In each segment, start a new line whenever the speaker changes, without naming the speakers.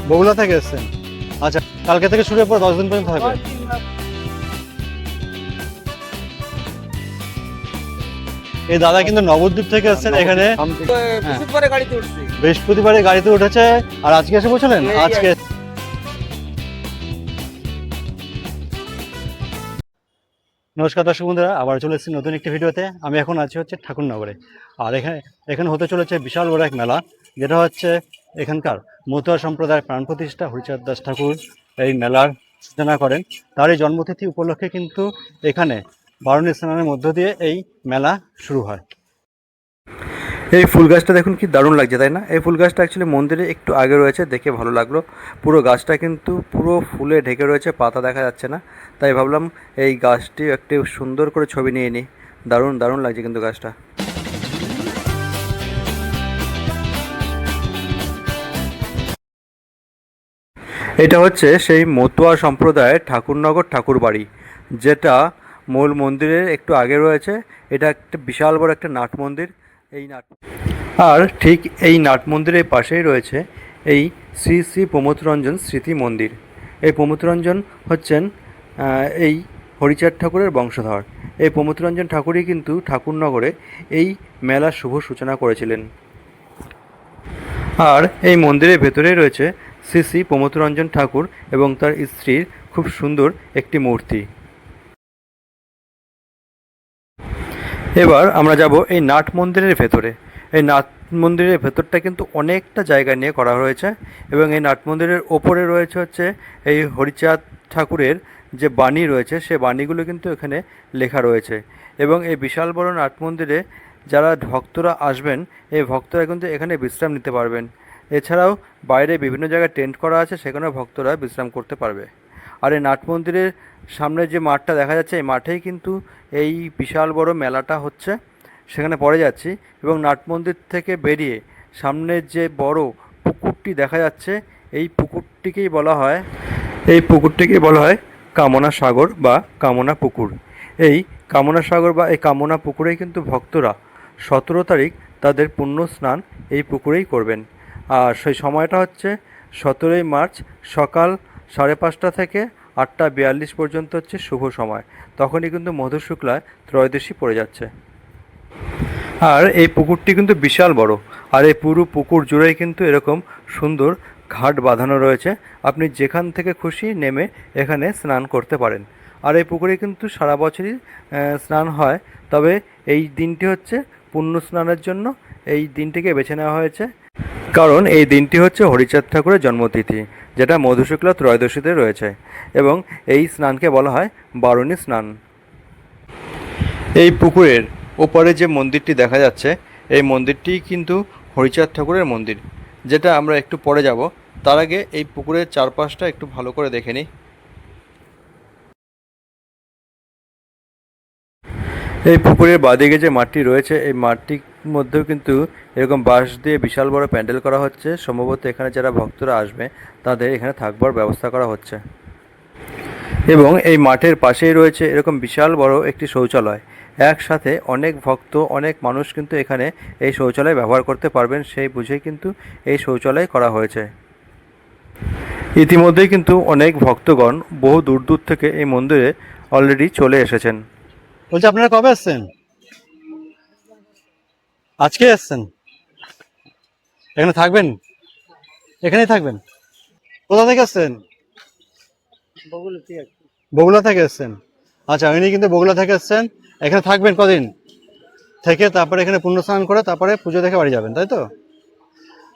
বগুড়া থেকে এসেছেন? আচ্ছা, কালকে থেকে শুরু হয়ে পরে 10 দিন পর্যন্ত থাকবে। এই দাদা কিন্তু নবদ্বীপ থেকে এসেছেন এখানে।
বৃহস্পতিবারে গাড়িতে উঠছি।
বৃহস্পতিবারে গাড়িতে উঠেছে আর আজকে এসে পৌঁছলেন? আজকে নমস্কার দর্শক বন্ধুরা, আবার চলে এসেছি নতুন একটি ভিডিওতে। আমি এখন আছি হচ্ছে ঠাকুরনগরে। আর এখানে হতে চলেছে বিশাল বড় এক মেলা, যেটা হচ্ছে এখানকার মতুয়া সম্প্রদায়ের প্রাণ প্রতিষ্ঠা হরিচাঁদ দাস ঠাকুর এই মেলার সূচনা করেন। তার এই জন্মতিথি উপলক্ষে কিন্তু এখানে বারুণী স্নানের মধ্য দিয়ে এই মেলা শুরু হয়। এই ফুল গাছটা দেখুন কি দারুণ লাগছে, তাই না? এই ফুল গাছটা অ্যাকচুয়ালি মন্দিরে একটু আগে রয়েছে, দেখে ভালো লাগলো। পুরো গাছটা কিন্তু পুরো ফুলে ঢেকে রয়েছে, পাতা দেখা যাচ্ছে না। তাই ভাবলাম এই গাছটি একটু সুন্দর করে ছবি নিয়ে নিই। দারুণ দারুণ লাগছে কিন্তু গাছটা। এটা হচ্ছে সেই মতুয়া সম্প্রদায়ের ঠাকুরনগর ঠাকুর বাড়ি, যেটা মূল মন্দিরের একটু আগে রয়েছে। এটা একটা বিশাল বড় একটা নাট মন্দির। এই নাট আর ঠিক এই নাট মন্দিরের পাশেই রয়েছে এই শ্রী শ্রী প্রমথরঞ্জন স্মৃতি মন্দির। এই প্রমথরঞ্জন হচ্ছেন এই হরিচাঁদ ঠাকুরের বংশধর। এই প্রমথরঞ্জন ঠাকুরই কিন্তু ঠাকুরনগরে এই মেলার শুভ সূচনা করেছিলেন। আর এই মন্দিরের ভেতরেই রয়েছে শ্রী শ্রী প্রমথরঞ্জন ঠাকুর এবং তার স্ত্রীর খুব সুন্দর একটি মূর্তি। এবার আমরা যাব এই নাট মন্দিরের ভেতরে। এই নাট মন্দিরের ভেতরটা কিন্তু অনেকটা জায়গা নিয়ে করা হয়েছে এবং এই নাট মন্দিরের ওপরে রয়েছে হচ্ছে এই হরিচাঁদ ঠাকুরের যে বাণী রয়েছে, সে বাণীগুলো কিন্তু এখানে লেখা রয়েছে। এবং এই বিশাল বড় নাট মন্দিরে যারা ভক্তরা আসবেন, এই ভক্তরা কিন্তু এখানে বিশ্রাম নিতে পারবেন। এছাড়াও বাইরে বিভিন্ন জায়গায় টেন্ট করা আছে, সেখানেও ভক্তরা বিশ্রাম করতে পারবে। আর এই নাট মন্দিরের সামনে যে মাঠটা দেখা যাচ্ছে, এই মাঠেই কিন্তু এই বিশাল বড় মেলাটা হচ্ছে। সেখানে পরে যাচ্ছি এবং নাট মন্দির থেকে বেরিয়ে সামনে যে বড় পুকুরটি দেখা যাচ্ছে, এই পুকুরটিকেই বলা হয় কামনা সাগর বা কামনা পুকুর। এই কামনা সাগর বা এই কামনা পুকুরেই কিন্তু ভক্তরা 17 তারিখ তাদের পুণ্য স্নান এই পুকুরেই করবেন। আর সেই সময়টা হচ্ছে 17ই মার্চ সকাল 5:30 থেকে 8:42 পর্যন্ত হচ্ছে শুভ সময়। তখনই কিন্তু মধুশুক্লায় ত্রয়োদশী পড়ে যাচ্ছে। আর এই পুকুরটি কিন্তু বিশাল বড়। আর এই পুরো পুকুর জুড়েই কিন্তু এরকম সুন্দর ঘাট বাঁধানো রয়েছে। আপনি যেখান থেকে খুশি নেমে এখানে স্নান করতে পারেন। আর এই পুকুরে কিন্তু সারা বছরই স্নান হয়, তবে এই দিনটি হচ্ছে পুণ্য স্নানের জন্য এই দিনটিকে বেছে নেওয়া হয়েছে, কারণ এই দিনটি হচ্ছে হরিচাঁদ ঠাকুরের জন্মতিথি, যেটা মধুশুক্লা ত্রয়োদশীতে রয়েছে। এবং এই স্নানকে বলা হয় বারুণী স্নান। এই পুকুরের ওপরে যে মন্দিরটি দেখা যাচ্ছে, এই মন্দিরটি কিন্তু হরিচাঁদ ঠাকুরের মন্দির, যেটা আমরা একটু পরে যাব। তার আগে এই পুকুরের চারপাশটা একটু ভালো করে দেখে নিই। এই পুকুরের বাঁদিকে যে মাঠটি রয়েছে, এই মাঠটির মধ্যেও কিন্তু এরকম বাঁশ দিয়ে বিশাল বড় প্যান্ডেল করা হচ্ছে। সম্ভবত এখানে যারা ভক্তরা আসবে তাদের এখানে থাকবার ব্যবস্থা করা হচ্ছে। এবং এই মাঠের পাশেই রয়েছে এরকম বিশাল বড় একটি শৌচালয়। একসাথে অনেক ভক্ত, অনেক মানুষ কিন্তু এখানে এই শৌচালয় ব্যবহার করতে পারবেন, সেই বুঝেই কিন্তু এই শৌচালয় করা হয়েছে। ইতিমধ্যেই কিন্তু অনেক ভক্তগণ বহু দূর দূর থেকে এই মন্দিরে অলরেডি চলে এসেছেন। বলছি, আপনারা কবে এসছেন? আজকে এসছেন? এখানে থাকবেন? এখানেই থাকবেন? কোথা থেকে এসছেন? বগুড়া থেকে এসছেন? আচ্ছা, উনি কিন্তু বগুড়া থেকে এসছেন। এখানে থাকবেন কদিন থেকে, তারপরে এখানে পুণ্য স্নান করে তারপরে পুজো দেখে বাড়ি যাবেন, তাই তো?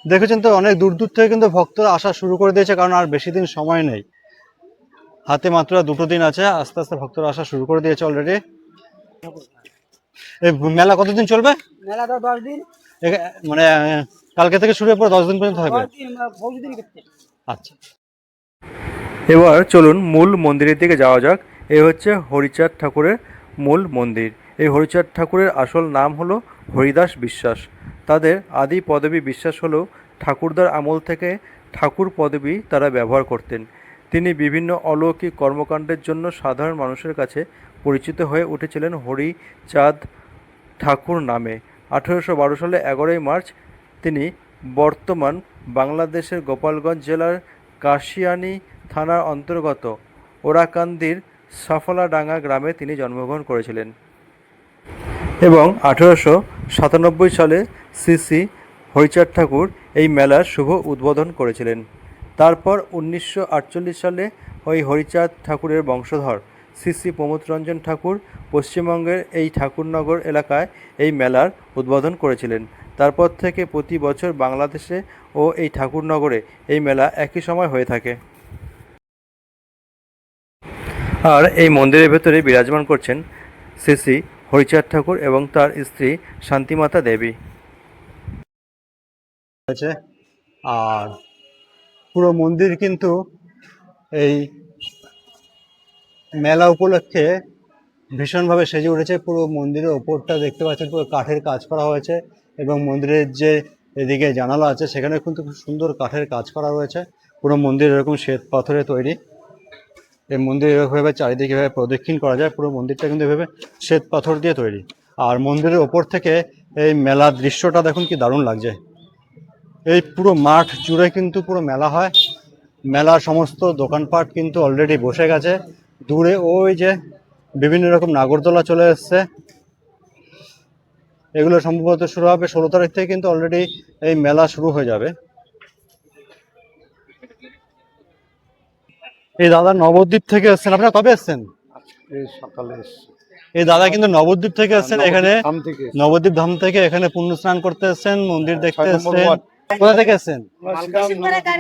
দেখেছেন তো, অনেক দূর দূর থেকে কিন্তু ভক্তরা আসা শুরু করে দিয়েছে, কারণ আর বেশি দিন সময় নেই, হাতে মাত্র 2 দিন আছে। আস্তে আস্তে ভক্তরা আসা শুরু করে দিয়েছে অলরেডি। এই মেলা কতদিন চলবে?
মেলা তো 10 দিন।
মানে কালকে থেকে শুরু হয়ে পরে 10 দিন পর্যন্ত থাকবে। আচ্ছা, এবার চলুন মূল মন্দিরের দিকে যাওয়া যাক। এই হচ্ছে হরিচাঁদ ঠাকুরের মূল মন্দির। এই হরিচাঁদ ঠাকুরের আসল নাম হলো হরিদাস বিশ্বাস। তাদের আদি পদবী বিশ্বাস হলেও ঠাকুরদার আমল থেকে ঠাকুর পদবী তারা ব্যবহার করতেন। তিনি বিভিন্ন অলৌকিক কর্মকাণ্ডের জন্য সাধারণ মানুষের কাছে পরিচিত হয়ে উঠেছিলেন হরিচাঁদ ঠাকুর নামে। 1812 সালে 11ই মার্চ তিনি বর্তমান বাংলাদেশের গোপালগঞ্জ জেলার কাশিয়ানী থানার অন্তর্গত ওরাকান্দির সাফলাডাঙ্গা গ্রামে তিনি জন্মগ্রহণ করেছিলেন এবং 1897 সালে শ্রী শ্রী হরিচাঁদ ঠাকুর এই মেলার শুভ উদ্বোধন করেছিলেন। তারপর 1948 সালে ওই হরিচাঁদ ঠাকুরের বংশধর শ্রী শ্রী প্রমোদরঞ্জন ঠাকুর পশ্চিমবঙ্গের এই ঠাকুরনগর এলাকায় এই মেলার উদ্বোধন করেছিলেন। তারপর থেকে প্রতি বছর বাংলাদেশে ও এই ঠাকুরনগরে এই মেলা একই সময় হয়ে থাকে। আর এই মন্দিরের ভেতরে বিরাজমান করছেন শ্রী শ্রী হরিচাঁদ ঠাকুর এবং তার স্ত্রী শান্তিমাতা দেবী।
আছে আর পুরো মন্দির কিন্তু এই মেলা উপলক্ষে ভীষণভাবে সেজে উঠেছে। পুরো মন্দিরের ওপরটা দেখতে পাচ্ছেন পুরো কাঠের কাজ করা হয়েছে এবং মন্দিরের যে এদিকে জানালা আছে সেখানে কিন্তু খুব সুন্দর কাঠের কাজ করা রয়েছে। পুরো মন্দির এরকম শ্বেত পাথরে তৈরি। এই মন্দির এভাবে চারিদিকে এভাবে প্রদক্ষিণ করা যায়। পুরো মন্দিরটা কিন্তু এভাবে শ্বেত পাথর দিয়ে তৈরি। আর মন্দিরের ওপর থেকে এই মেলার দৃশ্যটা দেখুন কি দারুণ লাগছে। এই পুরো মাঠ জুড়ে কিন্তু পুরো মেলা হয়। মেলার সমস্ত দোকানপাট কিন্তু অলরেডি বসে গেছে। দূরে ওই যে বিভিন্ন রকম নাগরদোলা চলে এসছে, এগুলো সম্ভবত শুরু হবে 16 তারিখ থেকে, কিন্তু অলরেডি এই মেলা শুরু হয়ে যাবে। এই দাদা নবদ্বীপ থেকে এসছেন। আপনারা কবে এসছেন?
সকালে
এই দাদা কিন্তু নবদ্বীপ থেকে এসছেন, এখানে নবদ্বীপ ধাম থেকে এখানে পুণ্য স্নান করতে এসছেন, মন্দির দেখতে এসছেন। কোথা থেকে এসছেন?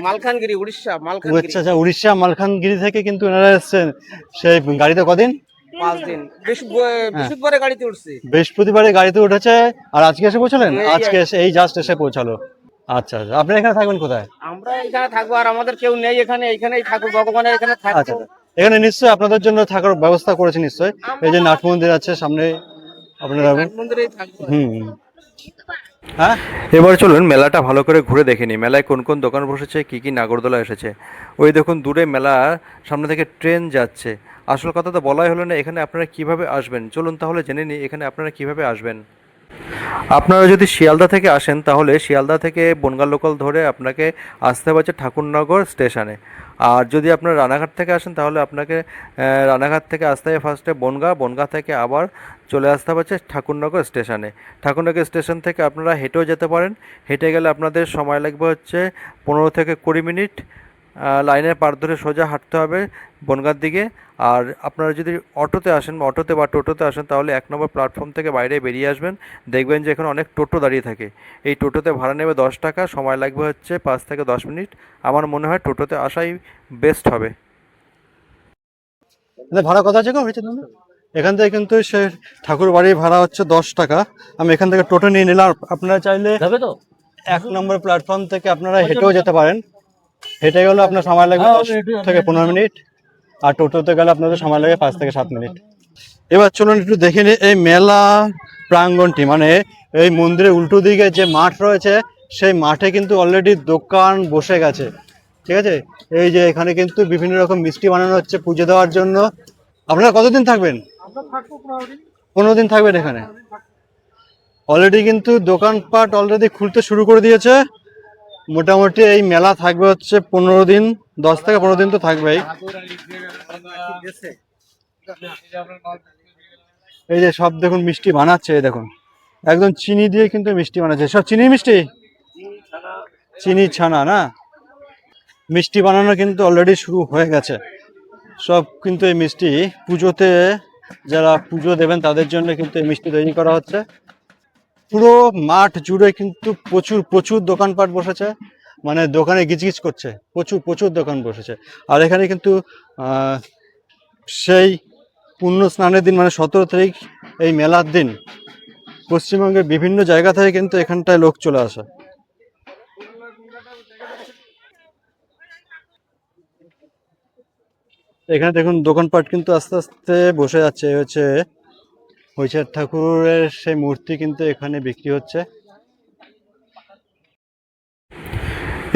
মালকানগিরি, উড়িষ্যা।
আচ্ছা আচ্ছা, উড়িষ্যা মালকানগিরি থেকে কিন্তু এনারা এসছেন। সেই গাড়িতে কদিন?
5 দিন। বৃহস্পতিবারে গাড়িতে উঠছি।
বৃহস্পতিবারে গাড়িতে উঠেছে আর আজকে এসে পৌঁছলেন? আজকে এই জাস্ট এসে পৌঁছালো। আচ্ছা আচ্ছা, আপনি এখানে থাকবেন কোথায়?
আমরা এখানে থাকবো, আর আমাদের কেউ নেই এখানে। এইখানেই ঠাকুর ভগবানের এখানে
আচ্ছা
থাকবো।
আচ্ছা, এখানে নিশ্চয়ই আপনাদের জন্য থাকার ব্যবস্থা করেছে নিশ্চয়ই। এই যে নাট মন্দির আছে সামনে, আপনারা
মন্দিরেই থাকবো।
হ্যাঁ।
এবার চলুন মেলাটা ভালো করে ঘুরে দেখে নিই। মেলায় কোন কোন দোকান বসেছে, কী কী নাগরদোলা এসেছে। ওই দেখুন দূরে মেলা সামনে থেকে ট্রেন যাচ্ছে। আসল কথা তো বলাই হলো না, এখানে আপনারা কিভাবে আসবেন। চলুন তাহলে জেনে নিই এখানে আপনারা কিভাবে আসবেন। আপনারা যদি শিয়ালদা থেকে আসেন তাহলে শিয়ালদা থেকে বনগাঁ লোকাল ধরে আপনাকে আসতে হচ্ছে ঠাকুরনগর স্টেশনে। আর যদি আপনারা রানাঘাট থেকে আসেন তাহলে আপনাকে রানাঘাট থেকে আসতে হবে ফার্স্টে বনগাঁ, বনগাঁ থেকে আবার চলে আসতে হচ্ছে ঠাকুরনগর স্টেশনে। ঠাকুরনগর স্টেশন থেকে আপনারা হেঁটেও যেতে পারেন। হেঁটে গেলে আপনাদের সময় লাগবে হচ্ছে 15 থেকে 20 মিনিট। লাইনের পার ধরে সোজা হাঁটতে হবে বনগাঁর দিকে। আর আপনারা যদি অটোতে আসেন, অটোতে বা টোটোতে আসেন, তাহলে 1 নম্বর প্ল্যাটফর্ম থেকে বাইরে বেরিয়ে আসবেন। দেখবেন যে এখানে অনেক টোটো দাঁড়িয়ে থাকে। এই টোটোতে ভাড়া নেবে 10 টাকা, সময় লাগবে হচ্ছে 5 থেকে 10 মিনিট। আমার মনে হয় টোটোতে আসাই বেস্ট হবে।
ভাড়া কথা আছে গো? এখান থেকে কিন্তু সে ঠাকুর বাড়ির ভাড়া হচ্ছে 10 টাকা। আমি এখান থেকে টোটো নিয়ে নিলাম। আপনারা চাইলে 1 নম্বর প্ল্যাটফর্ম থেকে আপনারা হেঁটেও যেতে পারেন। হেঁটে গেলে আপনার সময় লাগবে 10 থেকে 15 মিনিট, আর টোটোতে গেলে আপনাদের সময় লাগে 5 থেকে 7 মিনিট। এবার চলুন একটু দেখে নিই এই মেলা প্রাঙ্গণটি, মানে এই মন্দিরের উল্টো দিকে যে মাঠ রয়েছে সেই মাঠে কিন্তু অলরেডি দোকান বসে গেছে। ঠিক আছে, এই যে এখানে কিন্তু বিভিন্ন রকম মিষ্টি বানানো হচ্ছে পুজো দেওয়ার জন্য। আপনারা কতদিন থাকবেন? 15 দিন থাকবেন এখানে। অলরেডি কিন্তু দোকানপাট অলরেডি খুলতে শুরু করে দিয়েছে। মোটামুটি এই মেলা থাকবে হচ্ছে 15 দিন, 10 থেকে 15 দিন তো থাকবেই। এই যে সব দেখুন মিষ্টি বানাচ্ছে, এই দেখুন একদম চিনি দিয়ে কিন্তু মিষ্টি বানাচ্ছে। সব চিনি মিষ্টি, চিনি ছানা না, মিষ্টি বানানো কিন্তু অলরেডি শুরু হয়ে গেছে। সব কিন্তু এই মিষ্টি পুজোতে যারা পুজো দেবেন তাদের জন্য কিন্তু এই মিষ্টি তৈরি করা হচ্ছে। পুরো মাঠ জুড়ে কিন্তু প্রচুর প্রচুর দোকানপাট বসেছে, মানে দোকানে গিজগিজ করছে, প্রচুর প্রচুর দোকান বসেছে। আর এখানে কিন্তু সেই পুণ্য স্নানের দিন মানে 17 তারিখ এই মেলার দিন পশ্চিমবঙ্গের বিভিন্ন জায়গা থেকে কিন্তু এখানটায় লোক চলে আসে। এখানে দেখুন দোকানপাট কিন্তু আস্তে আস্তে বসে যাচ্ছে। হচ্ছে হরিচাঁদ ঠাকুরের সেই মূর্তি কিন্তু এখানে বিক্রি হচ্ছে।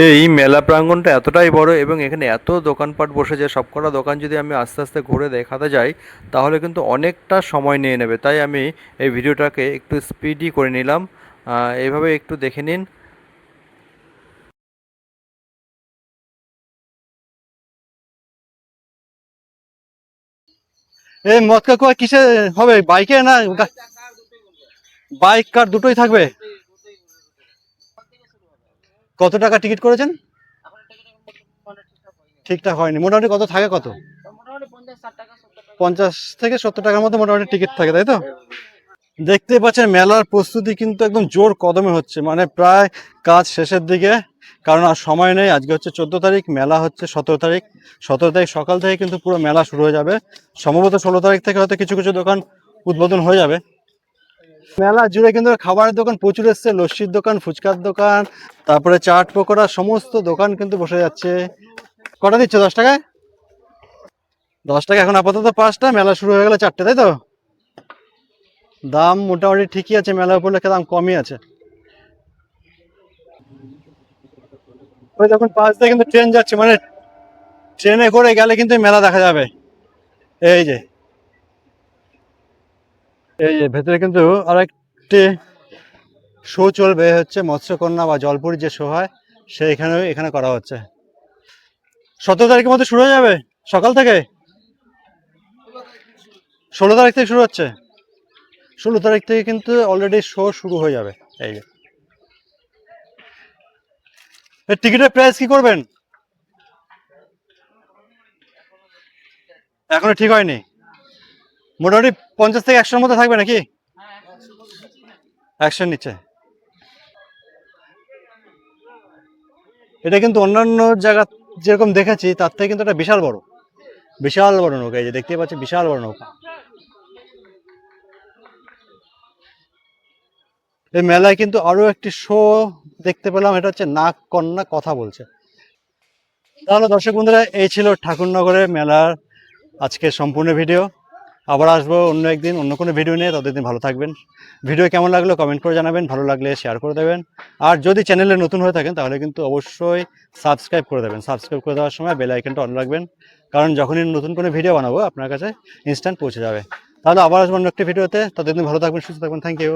এই মেলা প্রাঙ্গণটা এতটাই বড় এবং এখানে এত দোকানপাট বসেছে, সবকটা দোকান যদি আমি আস্তে আস্তে ঘুরে দেখাতে যাই তাহলে কিন্তু অনেকটা সময় নিয়ে নেবে। তাই আমি এই ভিডিওটাকে একটু স্পিডি করে নিলাম। এইভাবে একটু দেখে নিন।
এই মদ কাকুয়া কিসে হবে, বাইকে না বাইক কার দুটোই থাকবে? কত টাকা টিকিট করেছেন? ঠিকঠাক হয়নি, মোটামুটি কত থাকে, কত 50 থেকে 70 টাকার মতো মোটামুটি টিকিট থাকে, তাই তো? দেখতেই পাচ্ছেন মেলার প্রস্তুতি কিন্তু একদম জোর কদমে হচ্ছে, মানে প্রায় কাজ শেষের দিকে, কারণ আর সময় নেই। আজকে হচ্ছে 14 তারিখ, মেলা হচ্ছে 17 তারিখ। 17 তারিখ সকাল থেকে কিন্তু পুরো মেলা শুরু হয়ে যাবে, সম্ভবত 16 তারিখ থেকে হয়তো কিছু কিছু দোকান উদ্বোধন হয়ে যাবে। মেলা জুড়ে কিন্তু খাবারের দোকান প্রচুর এসছে, লস্যির দোকান, ফুচকার দোকান, তারপরে চাট পকোড়া, সমস্ত দোকান কিন্তু বসে যাচ্ছে। কটা দিচ্ছে? 10 টাকায়? 10 টাকা এখন আপাতত 5টা, মেলা শুরু হয়ে গেলে 4টে, তাই তো? দাম মোটামুটি ঠিকই আছে, মেলা উপলক্ষে দাম কমই আছে। ওই দেখুন পাশ দিয়ে কিন্তু ট্রেন যাচ্ছে, মানে ট্রেনে করে গেলে কিন্তু মেলা দেখা যাবে। এই যে ভেতরে কিন্তু আরেকটি শো চলবে, হচ্ছে মৎস্যকন্যা বা জলপুরি যে শো হয়, এখানে করা হচ্ছে। 17 তারিখের মধ্যে শুরু হয়ে যাবে সকাল থেকে। 16 তারিখ থেকে শুরু হচ্ছে। 16 তারিখ থেকে কিন্তু অলরেডি শো শুরু হয়ে যাবে। এই যে টিকিটের প্রাইস কি করবেন এখনো ঠিক হয়নি, মোটামুটি 50 থেকে 100-র মধ্যে থাকবে নাকি? 100 নিচে। এটা কিন্তু অন্যান্য জায়গা যেরকম দেখেছি তার থেকে কিন্তু এটা বিশাল বড় নৌকা। এই যে দেখতে পাচ্ছি বিশাল বড় নৌকা। এই মেলায় কিন্তু আরো একটি শো দেখতে পেলাম, এটা হচ্ছে নাগ কন্যা কথা বলছে। তাহলে দর্শক বন্ধুরা, এই ছিল ঠাকুরনগরের মেলার আজকে সম্পূর্ণ ভিডিও। আবার আসবো অন্য একদিন অন্য কোনো ভিডিও নিয়ে, ততদিন ভালো থাকবেন। ভিডিও কেমন লাগলো কমেন্ট করে জানাবেন, ভালো লাগলে শেয়ার করে দেবেন। আর যদি চ্যানেলে নতুন হয়ে থাকেন তাহলে কিন্তু অবশ্যই সাবস্ক্রাইব করে দেবেন। সাবস্ক্রাইব করে দেওয়ার সময় বেল আইকনটা অন রাখবেন, কারণ যখনই নতুন কোনো ভিডিও বানাবো আপনার কাছে ইনস্ট্যান্ট পৌঁছে যাবে। তাহলে আবার আসবো অন্য একটি ভিডিওতে, ততদিন ভালো থাকবেন, সুস্থ থাকবেন। Thank you.